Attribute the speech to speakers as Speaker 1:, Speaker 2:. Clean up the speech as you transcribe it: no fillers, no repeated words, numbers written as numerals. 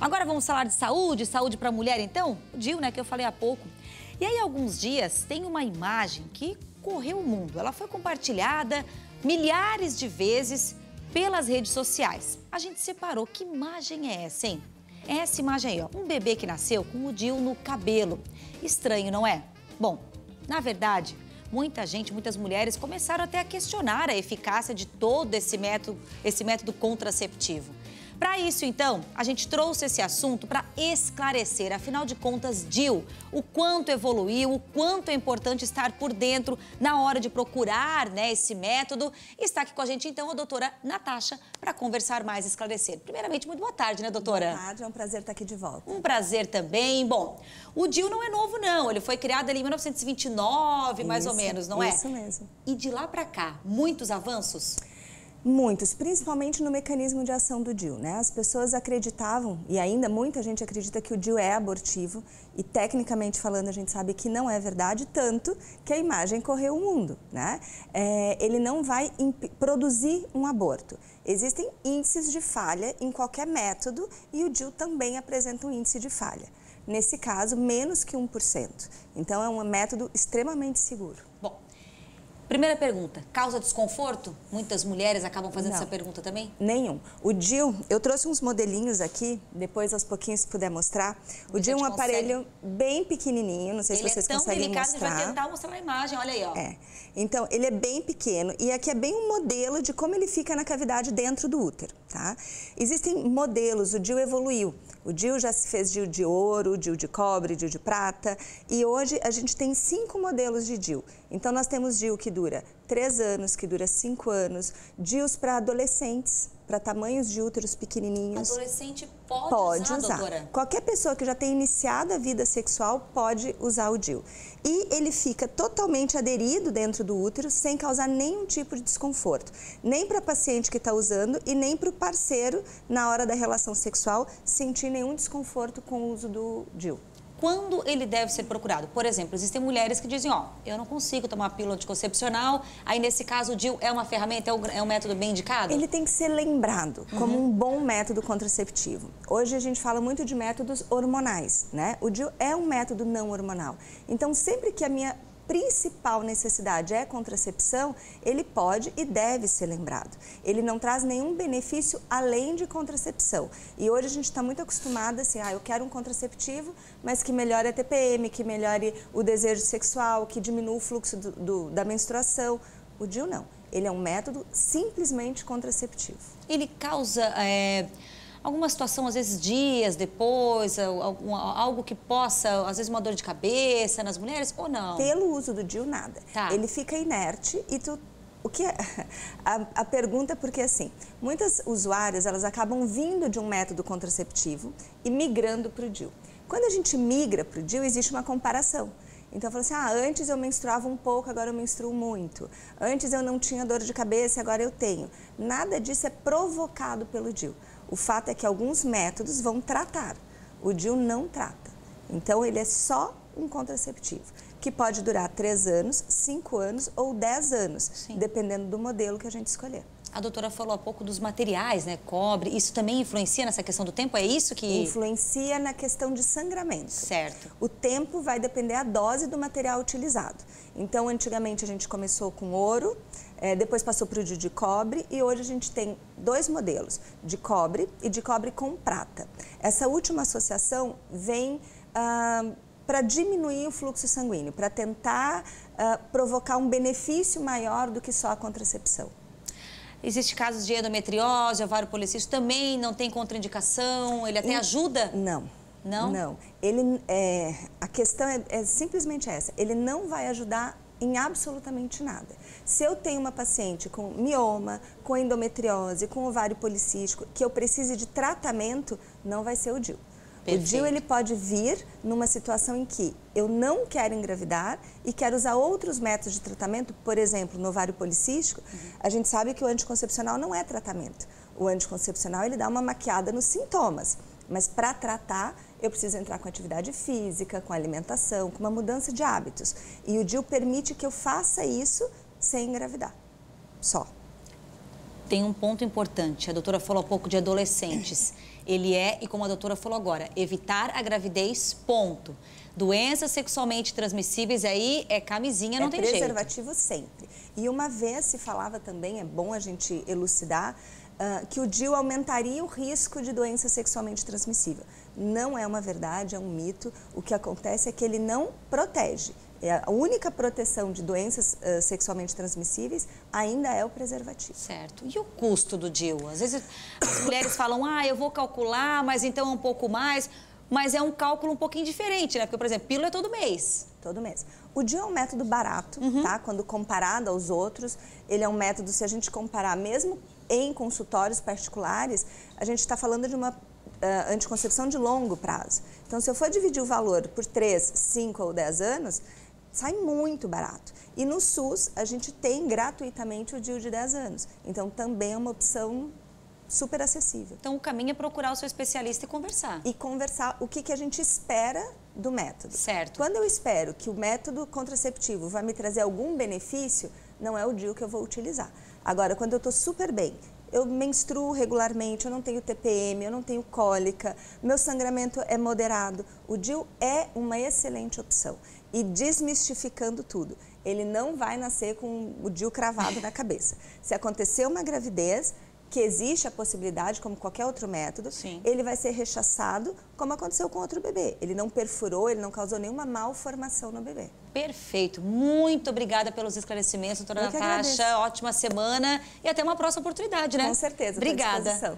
Speaker 1: Agora vamos falar de saúde, saúde para a mulher então? O DIU, né, que eu falei há pouco. E aí, há alguns dias, tem uma imagem que correu o mundo. Ela foi compartilhada milhares de vezes pelas redes sociais. A gente separou. Que imagem é essa, hein? É essa imagem aí, ó. Um bebê que nasceu com o DIU no cabelo. Estranho, não é? Bom, na verdade, muita gente, muitas mulheres começaram até a questionar a eficácia de todo esse método contraceptivo. Para isso, então, a gente trouxe esse assunto para esclarecer, afinal de contas, DIU, o quanto evoluiu, o quanto é importante estar por dentro na hora de procurar, né, esse método. Está aqui com a gente, então, a doutora Natasha, para conversar mais e esclarecer. Primeiramente, muito boa tarde, né, doutora?
Speaker 2: Boa tarde, é um prazer estar aqui de volta.
Speaker 1: Um prazer também. Bom, o DIU não é novo, não. Ele foi criado ali em 1929, mais ou menos, não é?
Speaker 2: Isso mesmo.
Speaker 1: E de lá para cá, muitos avanços?
Speaker 2: Muitos, principalmente no mecanismo de ação do DIU, né? As pessoas acreditavam, e ainda muita gente acredita que o DIU é abortivo, e tecnicamente falando a gente sabe que não é verdade, tanto que a imagem correu o mundo, né? Ele não vai produzir um aborto. Existem índices de falha em qualquer método e o DIU também apresenta um índice de falha. Nesse caso, menos que 1%. Então, é um método extremamente seguro.
Speaker 1: Bom, primeira pergunta, causa desconforto? Muitas mulheres acabam fazendo essa pergunta também?
Speaker 2: Nenhum. O DIU, eu trouxe uns modelinhos aqui, depois aos pouquinhos se puder mostrar. O DIU é um aparelho bem pequenininho, não sei se vocês conseguem mostrar. Ele é tão delicado, a gente vai tentar mostrar na imagem, olha aí, ó. Então, ele é bem pequeno e aqui é bem um modelo de como ele fica na cavidade dentro do útero, tá? Existem modelos, o DIU evoluiu. O DIU já se fez DIU de ouro, DIU de cobre, DIU de prata e hoje a gente tem 5 modelos de DIU. Então, nós temos DIU que dura 3 anos, que dura 5 anos, DIUs para adolescentes, para tamanhos de úteros pequenininhos.
Speaker 1: Adolescente pode usar, doutora?
Speaker 2: Qualquer pessoa que já tenha iniciado a vida sexual pode usar o DIU. E ele fica totalmente aderido dentro do útero, sem causar nenhum tipo de desconforto. Nem para a paciente que está usando e nem para o parceiro, na hora da relação sexual, sentir nenhum desconforto com o uso do DIU.
Speaker 1: Quando ele deve ser procurado? Por exemplo, existem mulheres que dizem, ó, eu não consigo tomar uma pílula anticoncepcional, aí nesse caso o DIU é uma ferramenta, é um método bem indicado?
Speaker 2: Ele tem que ser lembrado como um bom método contraceptivo. Hoje a gente fala muito de métodos hormonais, né? O DIU é um método não hormonal. Então, sempre que a minha principal necessidade é contracepção, ele pode e deve ser lembrado. Ele não traz nenhum benefício além de contracepção. E hoje a gente está muito acostumada assim, eu quero um contraceptivo, mas que melhore a TPM, que melhore o desejo sexual, que diminua o fluxo da menstruação. O DIU não. Ele é um método simplesmente contraceptivo.
Speaker 1: Ele causa alguma situação, às vezes dias depois, algo que possa, às vezes uma dor de cabeça nas mulheres ou não?
Speaker 2: Pelo uso do DIU, nada.
Speaker 1: Tá.
Speaker 2: Ele fica inerte e o que é? A pergunta é porque assim, muitas usuárias, elas acabam vindo de um método contraceptivo e migrando para o DIU. Quando a gente migra para o DIU, existe uma comparação. Então, eu falo assim, antes eu menstruava um pouco, agora eu menstruo muito. Antes eu não tinha dor de cabeça, agora eu tenho. Nada disso é provocado pelo DIU. O fato é que alguns métodos vão tratar. O DIU não trata. Então, ele é só um contraceptivo, que pode durar 3 anos, 5 anos ou 10 anos, dependendo do modelo que a gente escolher.
Speaker 1: A doutora falou há pouco dos materiais, né? Cobre, isso também influencia nessa questão do tempo? É isso que...
Speaker 2: Influencia na questão de sangramento.
Speaker 1: Certo.
Speaker 2: O tempo vai depender da dose do material utilizado. Então, antigamente a gente começou com ouro, depois passou para o DIU de cobre e hoje a gente tem 2 modelos, de cobre e de cobre com prata. Essa última associação vem para diminuir o fluxo sanguíneo, para tentar provocar um benefício maior do que só a contracepção.
Speaker 1: Existem casos de endometriose, ovário policístico, também não tem contraindicação? Ele até ajuda?
Speaker 2: Não.
Speaker 1: Não?
Speaker 2: Não. A questão é simplesmente essa. Ele não vai ajudar em absolutamente nada. Se eu tenho uma paciente com mioma, com endometriose, com ovário policístico, que eu precise de tratamento, não vai ser o DIU.
Speaker 1: Perfeito.
Speaker 2: O DIU ele pode vir numa situação em que eu não quero engravidar e quero usar outros métodos de tratamento, por exemplo, no ovário policístico, a gente sabe que o anticoncepcional não é tratamento. O anticoncepcional ele dá uma maquiada nos sintomas, mas para tratar eu preciso entrar com atividade física, com alimentação, com uma mudança de hábitos. E o DIU permite que eu faça isso sem engravidar, só.
Speaker 1: Tem um ponto importante, a doutora falou há pouco de adolescentes. Ele é, e como a doutora falou agora, evitar a gravidez, ponto. Doenças sexualmente transmissíveis aí é camisinha, não tem jeito.
Speaker 2: É preservativo sempre. E uma vez se falava também, é bom a gente elucidar, que o DIU aumentaria o risco de doença sexualmente transmissível. Não é uma verdade, é um mito. O que acontece é que ele não protege. A única proteção de doenças sexualmente transmissíveis ainda é o preservativo.
Speaker 1: Certo. E o custo do DIU? Às vezes as mulheres falam, eu vou calcular, mas então é um pouco mais. Mas é um cálculo um pouquinho diferente, né? Porque, por exemplo, pílula é todo mês.
Speaker 2: Todo mês. O DIU é um método barato, tá? Quando comparado aos outros, ele é um método, se a gente comparar mesmo em consultórios particulares, a gente está falando de uma anticoncepção de longo prazo. Então, se eu for dividir o valor por 3, 5 ou 10 anos, sai muito barato. E no SUS, a gente tem gratuitamente o DIU de 10 anos. Então, também é uma opção super acessível.
Speaker 1: Então, o caminho é procurar o seu especialista e conversar.
Speaker 2: E conversar o que a gente espera do método.
Speaker 1: Certo.
Speaker 2: Quando eu espero que o método contraceptivo vai me trazer algum benefício, não é o DIU que eu vou utilizar. Agora, quando eu estou super bem, eu menstruo regularmente, eu não tenho TPM, eu não tenho cólica, meu sangramento é moderado, o DIU é uma excelente opção. E desmistificando tudo, ele não vai nascer com o DIU cravado na cabeça. Se acontecer uma gravidez, que existe a possibilidade, como qualquer outro método,
Speaker 1: Sim.
Speaker 2: ele vai ser rechaçado, como aconteceu com outro bebê. Ele não perfurou, ele não causou nenhuma malformação no bebê.
Speaker 1: Perfeito. Muito obrigada pelos esclarecimentos, doutora Natasha. Ótima semana e até uma próxima oportunidade, né?
Speaker 2: Com certeza.
Speaker 1: Obrigada.